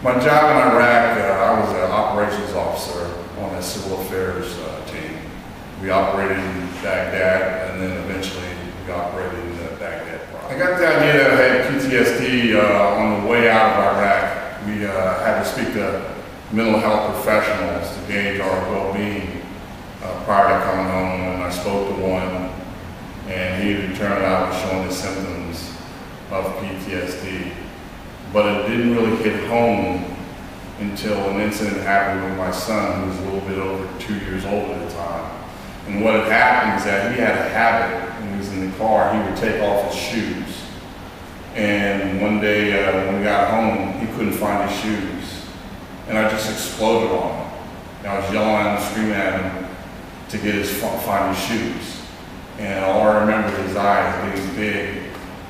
My job in Iraq, I was an operations officer on the civil affairs team. We operated in Baghdad, and then eventually we operated in the Baghdad province. I got the idea that I had PTSD on the way out of Iraq. We had to speak to mental health professionals to gauge our well-being prior to coming home, and I spoke to one, and he had turned out showing the symptoms of PTSD. But it didn't really hit home until an incident happened with my son, who was a little bit over 2 years old at the time. And what had happened is that he had a habit, when he was in the car, he would take off his shoes. And one day when we got home, he couldn't find his shoes. And I just exploded on him. And I was yelling at him, screaming at him to find his shoes. And all I remember is his eyes getting big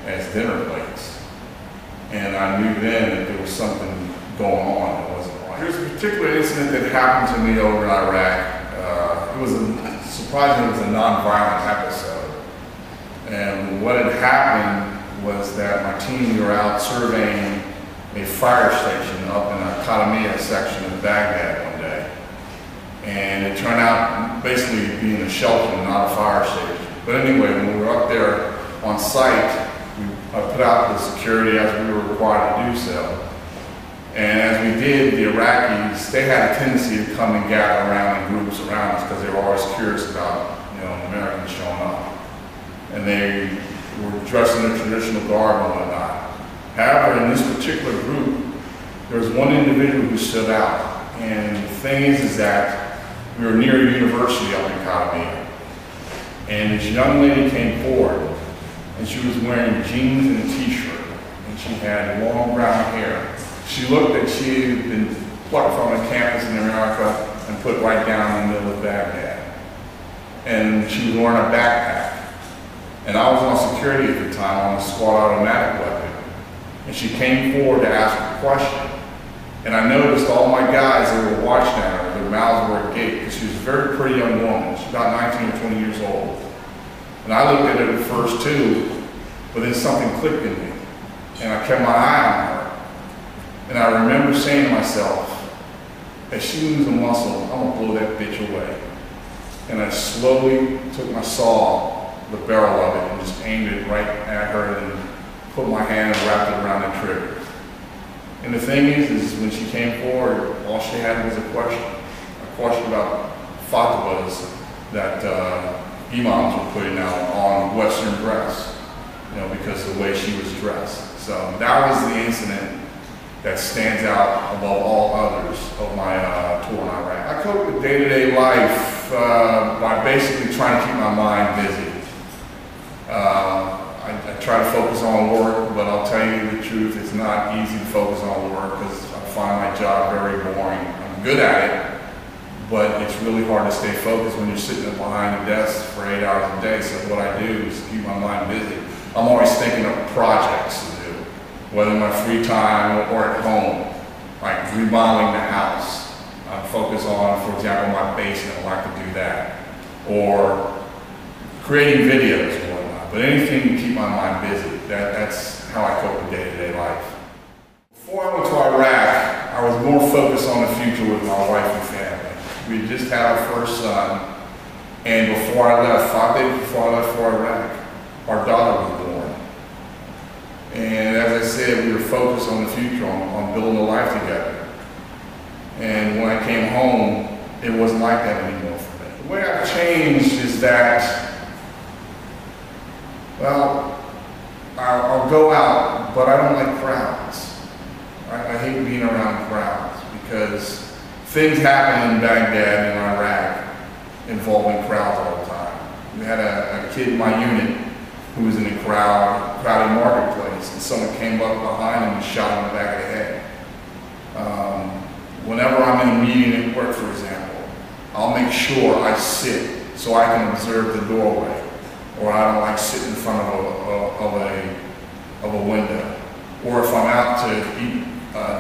as dinner plates. And I knew then that there was something going on that wasn't right. There's a particular incident that happened to me over in Iraq. Surprisingly, it was a non-violent episode. And what had happened was that my team, we were out surveying a fire station up in the Qadamiyah section of Baghdad one day. And it turned out basically being a shelter, not a fire station. But anyway, when we were up there on site, I put out the security as we were required to do so. And as we did, the Iraqis, they had a tendency to come and gather around in groups around us because they were always curious about, Americans showing up. And they were dressed in their traditional garb and whatnot. However, in this particular group, there was one individual who stood out. And the thing is that we were near a university up in Qadamiyah. And this young lady came forward, and she was wearing jeans and a t-shirt, and she had long brown hair. She looked like she had been plucked from a campus in America and put right down in the middle of Baghdad. And she was wearing a backpack. And I was on security at the time on a squad automatic weapon. And she came forward to ask a question. And I noticed all my guys, they were watching at her, their mouths were agape, because she was a very pretty young woman. She was about 19 or 20 years old. And I looked at her at first too, but then something clicked in me. And I kept my eye on her. And I remember saying to myself, if she moves a muscle, I'm gonna blow that bitch away. And I slowly took my saw, the barrel of it, and just aimed it right at her and put my hand and wrapped it around the trigger. And the thing is when she came forward, all she had was a question about fatwas that imams were putting out on Western dress, because of the way she was dressed. So that was the incident that stands out above all others of my tour in Iraq. I cope with day-to-day life by basically trying to keep my mind busy. I try to focus on work, but I'll tell you the truth, it's not easy to focus on work because I find my job very boring. I'm good at it, but it's really hard to stay focused when you're sitting behind a desk for 8 hours a day. So what I do is keep my mind busy. I'm always thinking of projects to do, whether in my free time or at home, like remodeling the house. I focus on, for example, my basement, I like to do that. Or creating videos and whatnot. But anything to keep my mind busy, that's how I cope with day-to-day life. Before I went to Iraq, I was more focused on the future with my wife and family. We just had our first son, and before I left, 5 days before I left for Iraq, our daughter was born. And as I said, we were focused on the future, on building a life together. And when I came home, it wasn't like that anymore for me. The way I've changed is that, well, I'll go out, but I don't like crowds. I hate being around crowds because things happen in Baghdad and Iraq involving crowds all the time. We had a kid in my unit who was in a crowded marketplace, and someone came up behind him and shot him in the back of the head. Whenever I'm in a meeting at work, for example, I'll make sure I sit so I can observe the doorway, or I don't like sitting in front of a window. Or if I'm out to eat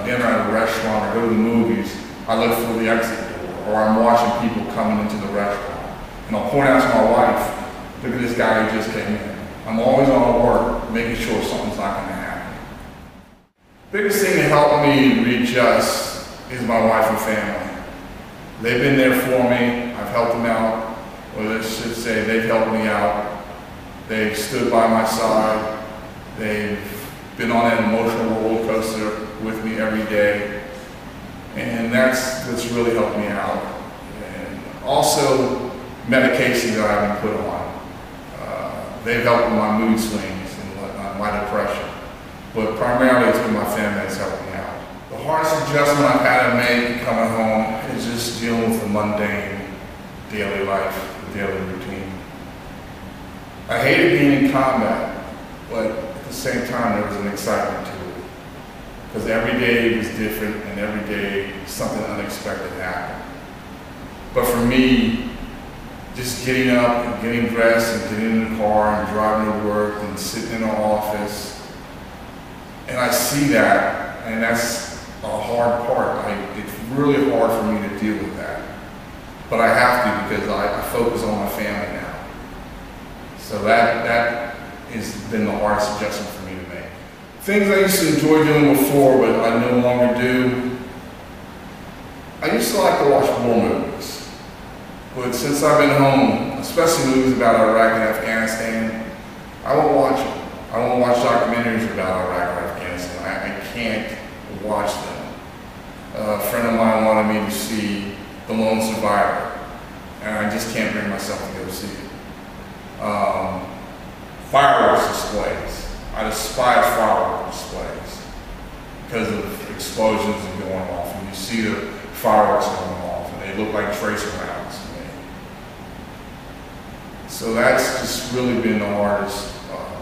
dinner at a restaurant or go to the movies, I look for the exit door, or I'm watching people coming into the restaurant. And I'll point out to my wife, look at this guy who just came in. I'm always on work, making sure something's not going to happen. Biggest thing that helped me readjust is my wife and family. They've been there for me. I've helped them out. Or I should say, they've helped me out. They've stood by my side. They've been on that emotional roller coaster with me every day. And that's what's really helped me out. And also, medication that I've been put on. They've helped with my mood swings and whatnot, my depression. But primarily it's been my family that's helped me out. The hardest adjustment I've had to make coming home is just dealing with the mundane daily life, the daily routine. I hated being in combat, but at the same time there was an excitement to it. Because every day was different and every day something unexpected happened. But for me, just getting up and getting dressed and getting in the car and driving to work and sitting in the office, and I see that, and that's a hard part. It's really hard for me to deal with that. But I have to because I focus on my family now. So that has been the hardest adjustment for me to make. Things I used to enjoy doing before, but I no longer do. I used to like to watch war movies. But since I've been home, especially movies about Iraq and Afghanistan, I won't watch them. I won't watch documentaries about Iraq or Afghanistan. I can't watch them. A friend of mine wanted me to see The Lone Survivor, and I just can't bring myself to go see it. Fireworks displays. I despise fireworks displays because of explosions and going off. And you see the fireworks going off, and they look like tracer rounds to me. So that's just really been the hardest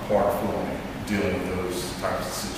part for me, dealing with those types of situations.